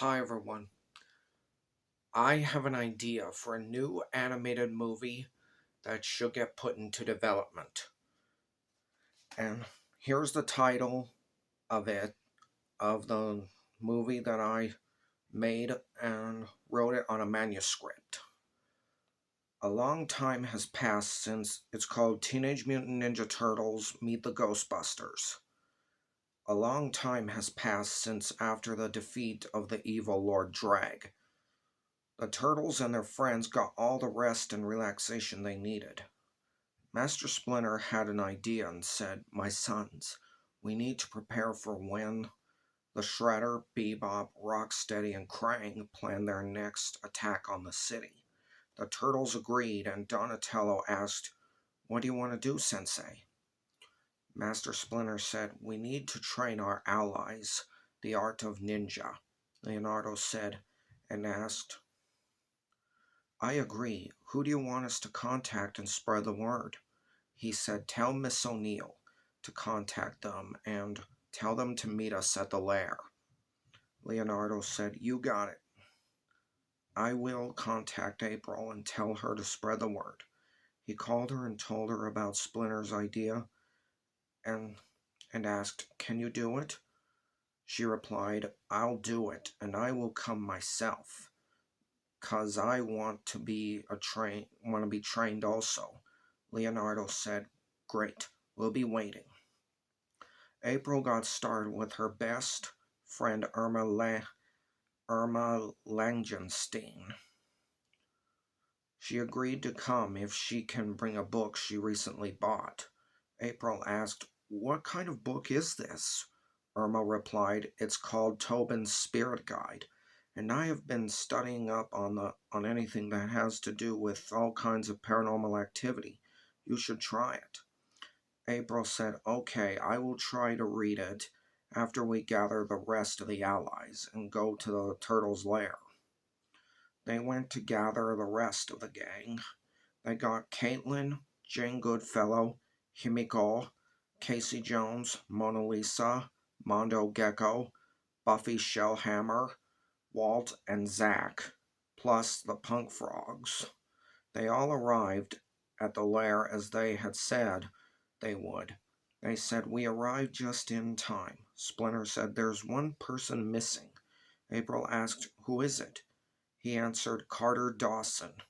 Hi everyone. I have an idea for a new animated movie that should get put into development. And here's the title of it, of the movie that I made and wrote it on a manuscript. A long time has passed since it's called Teenage Mutant Ninja Turtles Meet the Ghostbusters. A long time has passed since after the defeat of the evil Lord Drag. The turtles and their friends got all the rest and relaxation they needed. Master Splinter had an idea and said, "My sons, we need to prepare for when the Shredder, Bebop, Rocksteady, and Krang plan their next attack on the city." The turtles agreed, and Donatello asked, "What do you want to do, Sensei?" Master Splinter said, "We need to train our allies the art of ninja." Leonardo said, and asked, "I agree. Who do you want us to contact and spread the word?" He said, "Tell Miss O'Neill to contact them and tell them to meet us at the lair." Leonardo said, "You got it. I will contact April and tell her to spread the word." He called her and told her about Splinter's idea and, and asked, "Can you do it?" She replied, "I'll do it, and I will come myself, 'cause I want to be trained also." Leonardo said, "Great, we'll be waiting." April got started with her best friend Irma Langenstein. She agreed to come if she can bring a book she recently bought. April asked, "What kind of book is this?" Irma replied, "It's called Tobin's Spirit Guide, and I have been studying up on anything that has to do with all kinds of paranormal activity. You should try it." April said, "Okay, I will try to read it after we gather the rest of the allies and go to the turtles' lair." They went to gather the rest of the gang. They got Caitlin, Jane Goodfellow, Himiko, Casey Jones, Mona Lisa, Mondo Gecko, Buffy Shellhammer, Walt, and Zack, plus the Punk Frogs. They all arrived at the lair as they had said they would. They said, "We arrived just in time." Splinter said, "There's one person missing." April asked, "Who is it?" He answered, "Carter Dawson."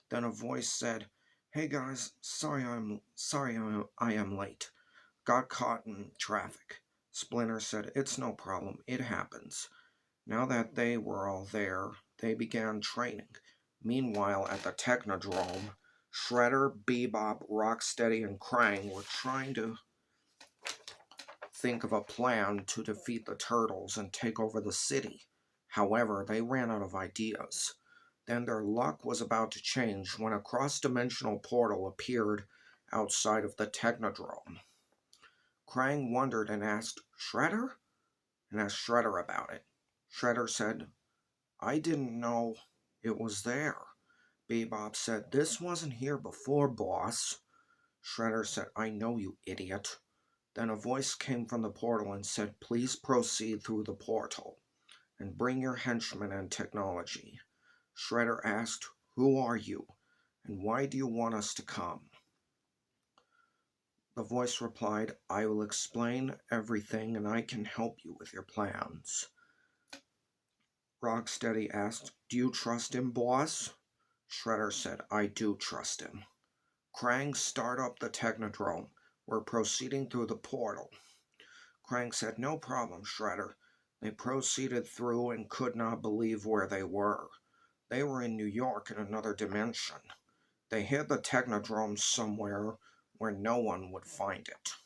Then a voice said, "Hey guys, I am late. Got caught in traffic." Splinter said, "It's no problem. It happens." Now that they were all there, they began training. Meanwhile, at the Technodrome, Shredder, Bebop, Rocksteady, and Krang were trying to think of a plan to defeat the turtles and take over the city. However, they ran out of ideas. Then their luck was about to change when a cross-dimensional portal appeared outside of the Technodrome. Krang wondered and asked, "Shredder?" and asked Shredder about it. Shredder said, "I didn't know it was there." Bebop said, "This wasn't here before, boss." Shredder said, "I know, you idiot." Then a voice came from the portal and said, "Please proceed through the portal and bring your henchmen and technology." Shredder asked, "Who are you, and why do you want us to come?" The voice replied, "I will explain everything and I can help you with your plans." Rocksteady asked, "Do you trust him, boss?" Shredder said, "I do trust him." Krang, start up the Technodrome. We're proceeding through the portal. Krang said, "No problem, Shredder." They proceeded through and could not believe where they were. They were in New York in another dimension. They hid the Technodrome somewhere where no one would find it.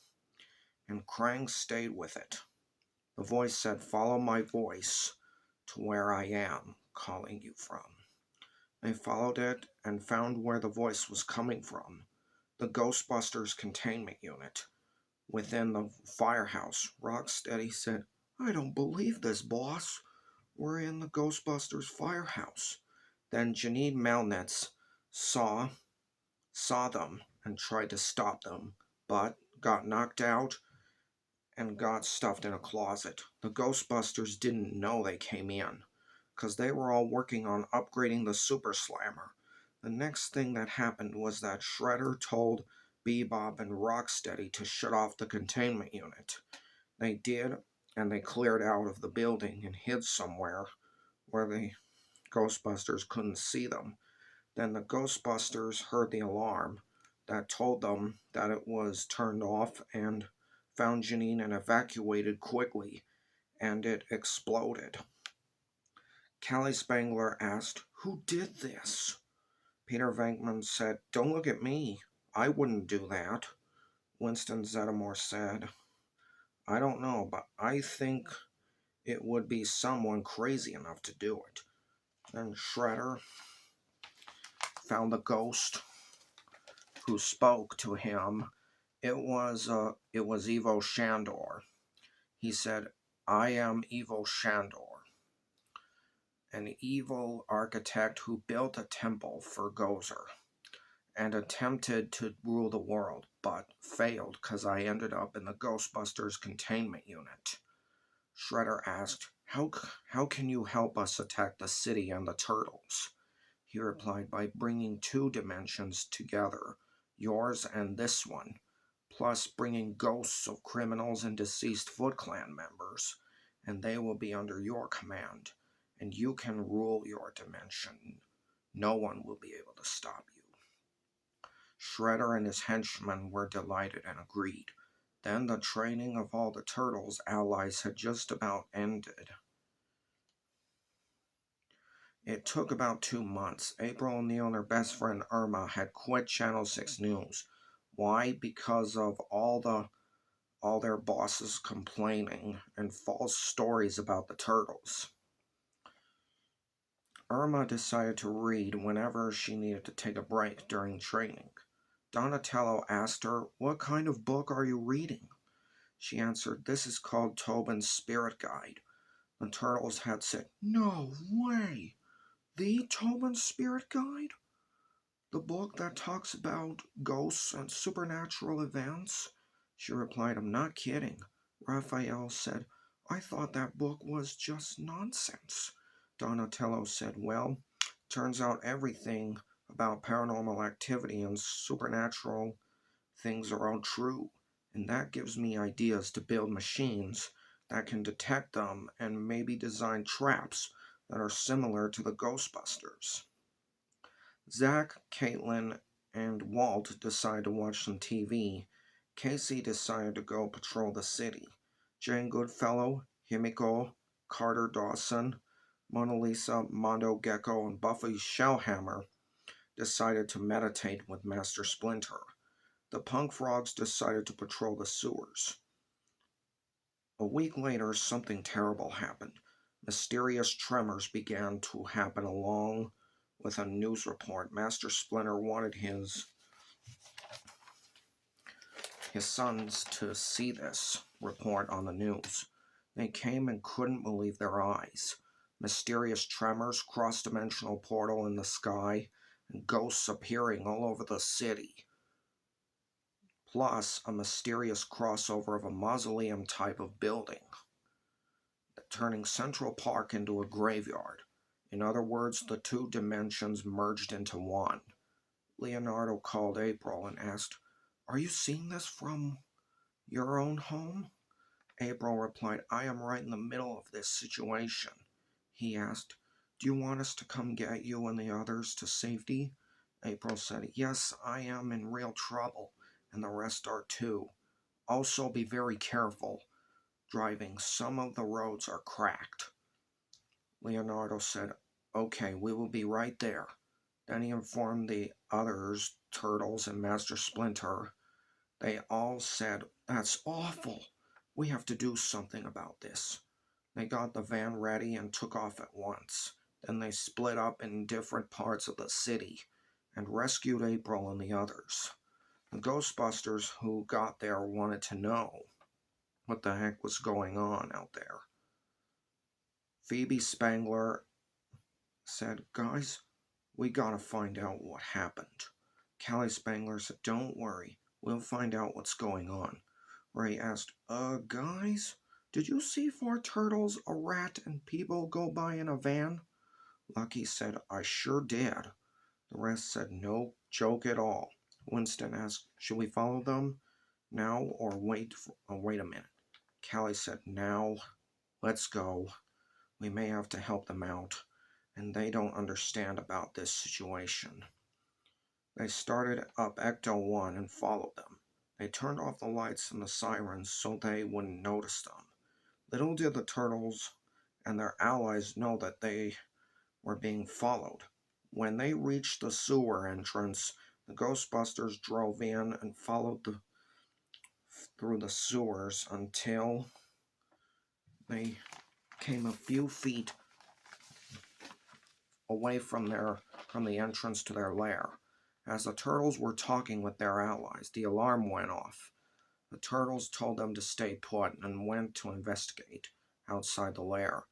And Krang stayed with it. The voice said, "Follow my voice to where I am calling you from." They followed it and found where the voice was coming from, the Ghostbusters containment unit. Within the firehouse, Rocksteady said, "I don't believe this, boss. We're in the Ghostbusters firehouse." Then Janine Melnitz saw them and tried to stop them, but got knocked out and got stuffed in a closet. The Ghostbusters didn't know they came in. because they were all working on upgrading the Super Slammer. The next thing that happened was that Shredder told Bebop and Rocksteady to shut off the containment unit. They did, and they cleared out of the building and hid somewhere where the Ghostbusters couldn't see them. Then the Ghostbusters heard the alarm that told them that it was turned off and found Janine and evacuated quickly, and it exploded. Callie Spangler asked, "Who did this?" Peter Venkman said, "Don't look at me. I wouldn't do that." Winston Zeddemore said, "I don't know, but I think it would be someone crazy enough to do it." Then Shredder found the ghost who spoke to him. It was Ivo Shandor. He said, "I am Ivo Shandor, an evil architect who built a temple for Gozer and attempted to rule the world, but failed because I ended up in the Ghostbusters containment unit." Shredder asked, how can you help us attack the city and the turtles?" He replied, "By bringing two dimensions together, yours and this one, plus bringing ghosts of criminals and deceased Foot Clan members, and they will be under your command, and you can rule your dimension. No one will be able to stop you." Shredder and his henchmen were delighted and agreed. Then the training of all the turtles' allies had just about ended. It took about 2 months. April O'Neil and her best friend Irma had quit Channel 6 News. Why? Because of all their bosses complaining and false stories about the turtles. Irma decided to read whenever she needed to take a break during training. Donatello asked her, "What kind of book are you reading?" She answered, "This is called Tobin's Spirit Guide." The turtles had said, "No way! The Tobin's Spirit Guide? The book that talks about ghosts and supernatural events?" She replied, "I'm not kidding." Raphael said, "I thought that book was just nonsense." Donatello said, "Well, turns out everything about paranormal activity and supernatural things are all true, and that gives me ideas to build machines that can detect them and maybe design traps that are similar to the Ghostbusters." Zach, Caitlin, and Walt decided to watch some TV. Casey decided to go patrol the city. Jane Goodfellow, Himiko, Carter Dawson, Mona Lisa, Mondo Gecko, and Buffy Shellhammer decided to meditate with Master Splinter. The Punk Frogs decided to patrol the sewers. A week later, something terrible happened. Mysterious tremors began to happen along with a news report. Master Splinter wanted his sons to see this report on the news. They came and couldn't believe their eyes. Mysterious tremors, cross-dimensional portal in the sky, and ghosts appearing all over the city. Plus, a mysterious crossover of a mausoleum type of building, turning Central Park into a graveyard. In other words, the two dimensions merged into one. Leonardo called April and asked, "Are you seeing this from your own home?" April replied, "I am right in the middle of this situation." He asked, "Do you want us to come get you and the others to safety?" April said, "Yes, I am in real trouble, and the rest are too. Also, be very careful driving. Some of the roads are cracked." Leonardo said, "Okay, we will be right there." Then he informed the others, Turtles and Master Splinter. They all said, "That's awful. We have to do something about this." They got the van ready and took off at once. Then they split up in different parts of the city and rescued April and the others. The Ghostbusters who got there wanted to know what the heck was going on out there. Phoebe Spangler said, "Guys, we gotta find out what happened." Callie Spangler said, "Don't worry, we'll find out what's going on." Ray asked, Guys, did you see four turtles, a rat, and people go by in a van?" Lucky said, I sure did. The rest said, no joke at all. Winston asked, should we follow them now or wait a minute? Callie said, now, let's go. We may have to help them out, and they don't understand about this situation. They started up Ecto 1 and followed them. They turned off the lights and the sirens so they wouldn't notice them. Little did the turtles and their allies know that they were being followed. When they reached the sewer entrance, the Ghostbusters drove in and followed through the sewers until they came a few feet away from the entrance to their lair. As the turtles were talking with their allies, the alarm went off. The turtles told them to stay put and went to investigate outside the lair.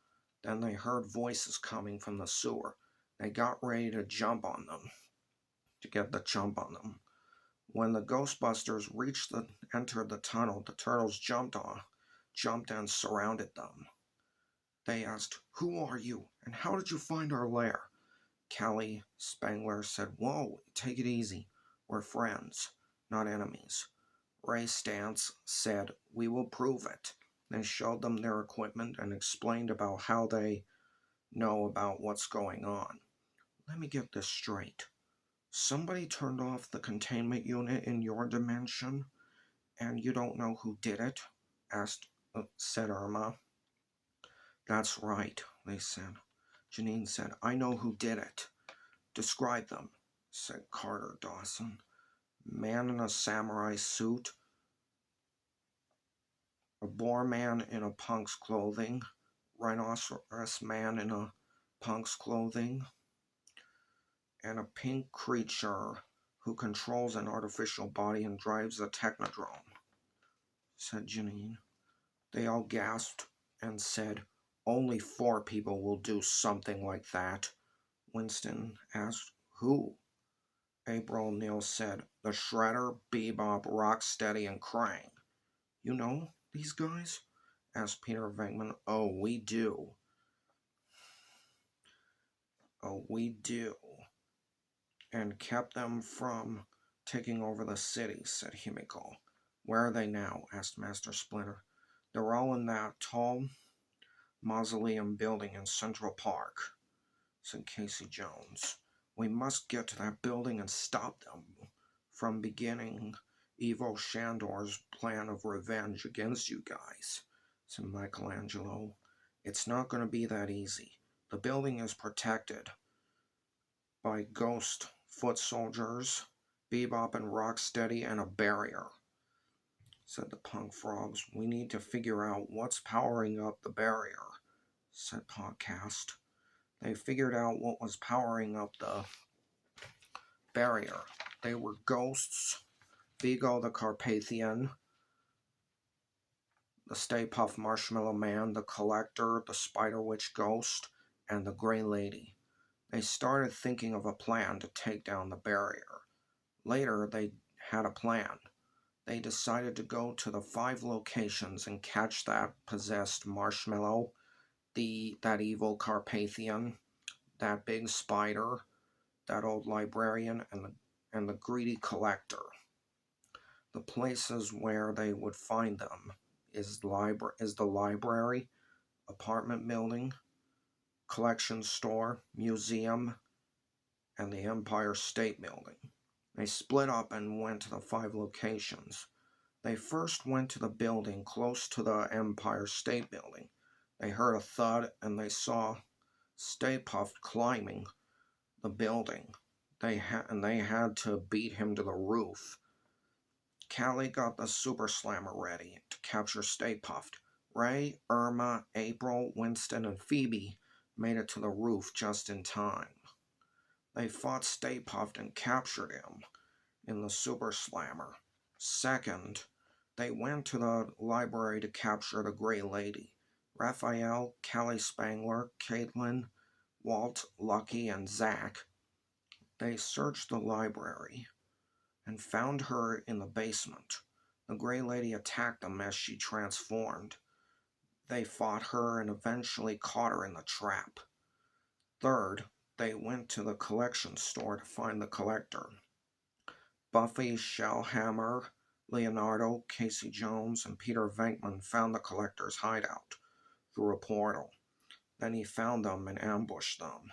Then they heard voices coming from the sewer. They got ready to get the jump on them. When the Ghostbusters entered the tunnel, the turtles jumped and surrounded them. They asked, who are you, and how did you find our lair? Callie Spangler said, whoa, take it easy. We're friends, not enemies. Ray Stantz said, we will prove it. They showed them their equipment and explained about how they know about what's going on. Let me get this straight. Somebody turned off the containment unit in your dimension, and you don't know who did it? Said Irma. That's right, they said. Janine said, I know who did it. Describe them, said Carter Dawson. Man in a samurai suit, a boar man in a punk's clothing, rhinoceros man in a punk's clothing, and a pink creature who controls an artificial body and drives a technodrome, said Janine. They all gasped and said, only 4 people will do something like that. Winston asked, who? April O'Neil said, the Shredder, Bebop, Rocksteady, and Krang. You know these guys? Asked Peter Venkman. Oh, we do. Oh, we do. And kept them from taking over the city, said Himiko. Where are they now? Asked Master Splinter. They're all in that tall mausoleum building in Central Park, said Casey Jones. We must get to that building and stop them from beginning Ivo Shandor's plan of revenge against you guys, said Michelangelo. It's not going to be that easy. The building is protected by ghost foot soldiers, Bebop and Rocksteady, and a barrier, said the Punk Frogs. We need to figure out what's powering up the barrier, said Podcast. They figured out what was powering up the barrier. They were ghosts, Vigo the Carpathian, the Stay Puft Marshmallow Man, the Collector, the Spider Witch Ghost, and the Grey Lady. They started thinking of a plan to take down the barrier. Later, they had a plan. They decided to go to the 5 locations and catch that possessed marshmallow, that evil Carpathian, that big spider, that old librarian, and the greedy collector. The places where they would find them is the library, apartment building, collection store, museum, and the Empire State Building. They split up and went to the 5 locations. They first went to the building close to the Empire State Building. They heard a thud and they saw Stay Puft climbing the building. They had to beat him to the roof. Callie got the Super Slammer ready to capture Stay Puft. Ray, Irma, April, Winston, and Phoebe made it to the roof just in time. They fought Stay Puft and captured him in the Super Slammer. Second, they went to the library to capture the Grey Lady. Raphael, Callie Spangler, Caitlin, Walt, Lucky, and Zach. They searched the library and found her in the basement. The Grey Lady attacked them as she transformed. They fought her and eventually caught her in the trap. Third, they went to the collection store to find the collector. Buffy Shellhammer, Leonardo, Casey Jones, and Peter Venkman found the collector's hideout through a portal. Then he found them and ambushed them.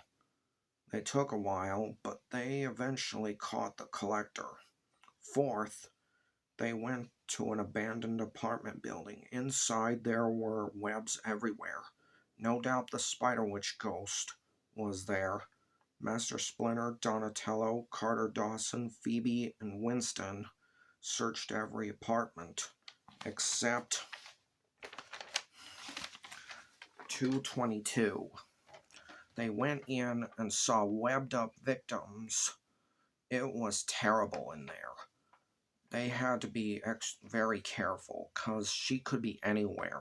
They took a while, but they eventually caught the collector. Fourth, they went to an abandoned apartment building. Inside there were webs everywhere. No doubt the Spider Witch ghost was there. Master Splinter, Donatello, Carter Dawson, Phoebe, and Winston searched every apartment except 222. They went in and saw webbed up victims. It was terrible in there. They had to be very careful because she could be anywhere.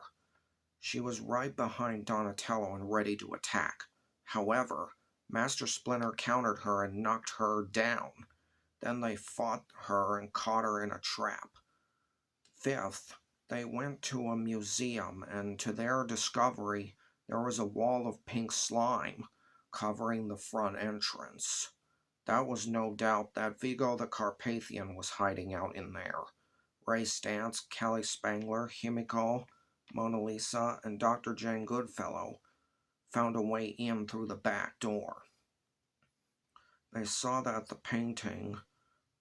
She was right behind Donatello and ready to attack. However, Master Splinter countered her and knocked her down. Then they fought her and caught her in a trap. Fifth, they went to a museum, and to their discovery, there was a wall of pink slime covering the front entrance. That was no doubt that Vigo the Carpathian was hiding out in there. Ray Stantz, Callie Spangler, Himiko, Mona Lisa, and Dr. Jane Goodfellow found a way in through the back door. They saw that the painting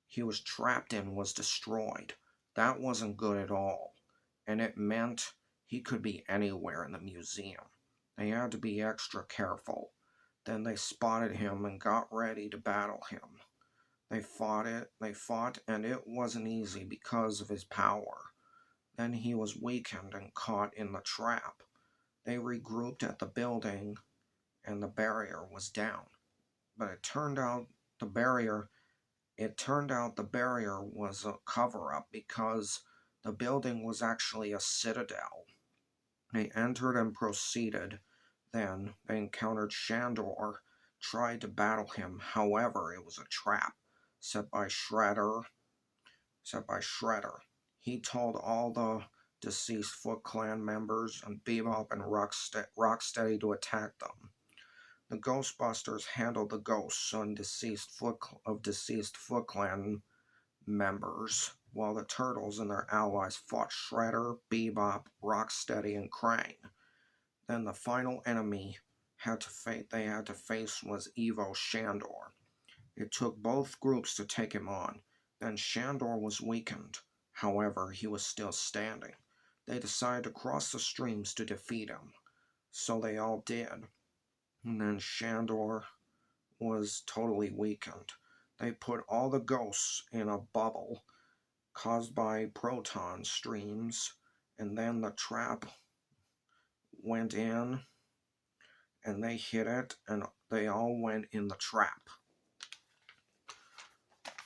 he was trapped in was destroyed. That wasn't good at all, and it meant he could be anywhere in the museum. They had to be extra careful. Then they spotted him and got ready to battle him. They fought, and it wasn't easy because of his power. Then he was weakened and caught in the trap. They regrouped at the building, and the barrier was down. But it turned out the barrier was a cover-up because the building was actually a citadel. They entered and proceeded. Then they encountered Shandor, tried to battle him. However, it was a trap set by Shredder. He told all the deceased Foot Clan members and Bebop and Rocksteady to attack them. The Ghostbusters handled the ghosts and deceased Foot Clan members, while the Turtles and their allies fought Shredder, Bebop, Rocksteady, and Krang. Then the final enemy they had to face was Evo Shandor. It took both groups to take him on. Then Shandor was weakened. However, he was still standing. They decided to cross the streams to defeat him. So they all did. And then Shandor was totally weakened. They put all the ghosts in a bubble caused by proton streams, and then the trap went in, and they hit it, and they all went in the trap.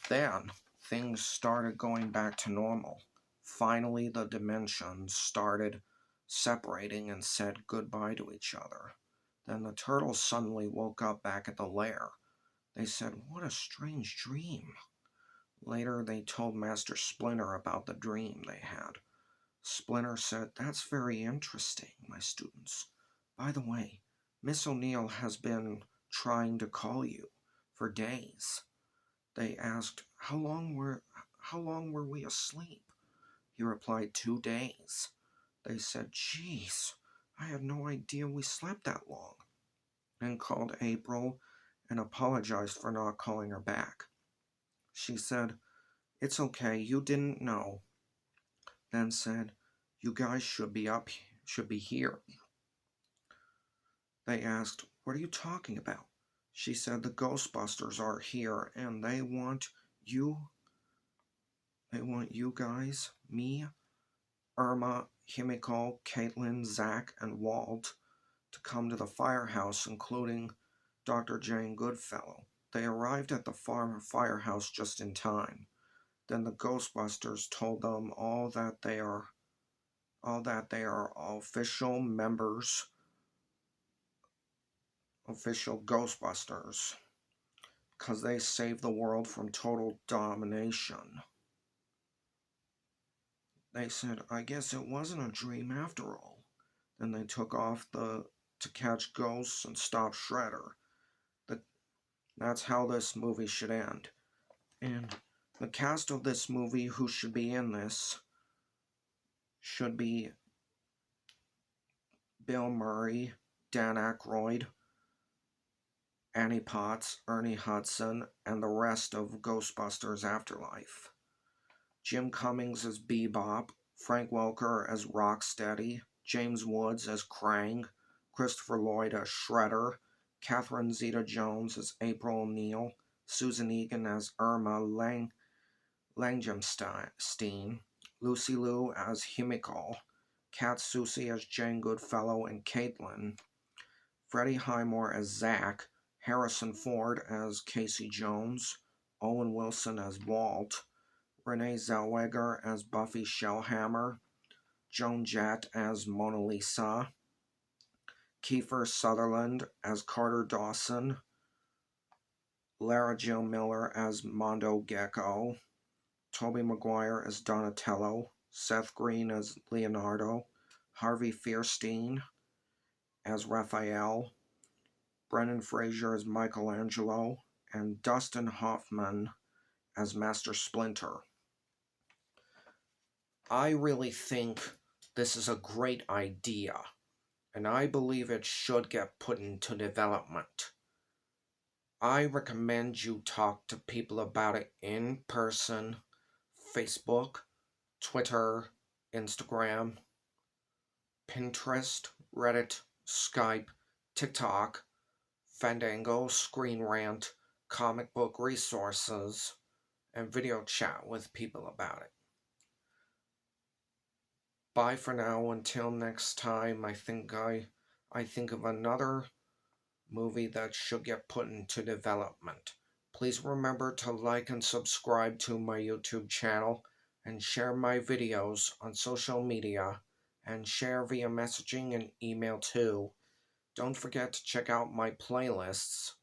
Then things started going back to normal. Finally, the dimensions started separating and said goodbye to each other. Then the turtles suddenly woke up back at the lair. They said, "What a strange dream." Later, they told Master Splinter about the dream they had. Splinter said, "That's very interesting, my students. By the way, Miss O'Neill has been trying to call you for days." They asked, how long were we asleep?" He replied, 2 days. They said, "Geez, I had no idea we slept that long," and called April and apologized for not calling her back. She said, "It's okay, you didn't know." Then said, "You guys should be here." They asked, "What are you talking about?" She said, "The Ghostbusters are here and they want you guys, me, Irma, Himiko, Caitlin, Zach, and Walt, to come to the firehouse, including Dr. Jane Goodfellow." They arrived at the firehouse just in time. Then the Ghostbusters told them all that they are official members, official Ghostbusters, because they saved the world from total domination. They said, "I guess it wasn't a dream after all." Then they took off to catch ghosts and stop Shredder. That's how this movie should end. And the cast of this movie who should be in this should be Bill Murray, Dan Aykroyd, Annie Potts, Ernie Hudson, and the rest of Ghostbusters Afterlife. Jim Cummings as Bebop, Frank Welker as Rocksteady, James Woods as Krang, Christopher Lloyd as Shredder, Catherine Zeta-Jones as April O'Neil, Susan Egan as Irma Langenstein, Lucy Liu as Himiko, Kat Susie as Jane Goodfellow and Caitlin, Freddie Highmore as Zack, Harrison Ford as Casey Jones, Owen Wilson as Walt, Renee Zellweger as Buffy Shellhammer, Joan Jett as Mona Lisa, Kiefer Sutherland as Carter Dawson, Lara Jill Miller as Mondo Gecko, Tobey Maguire as Donatello, Seth Green as Leonardo, Harvey Fierstein as Raphael, Brendan Fraser as Michelangelo, and Dustin Hoffman as Master Splinter. I really think this is a great idea, and I believe it should get put into development. I recommend you talk to people about it in person, Facebook, Twitter, Instagram, Pinterest, Reddit, Skype, TikTok, Fandango, Screen Rant, comic book resources, and video chat with people about it. Bye for now. Until next time, I think of another movie that should get put into development. Please remember to like and subscribe to my YouTube channel and share my videos on social media and share via messaging and email too. Don't forget to check out my playlists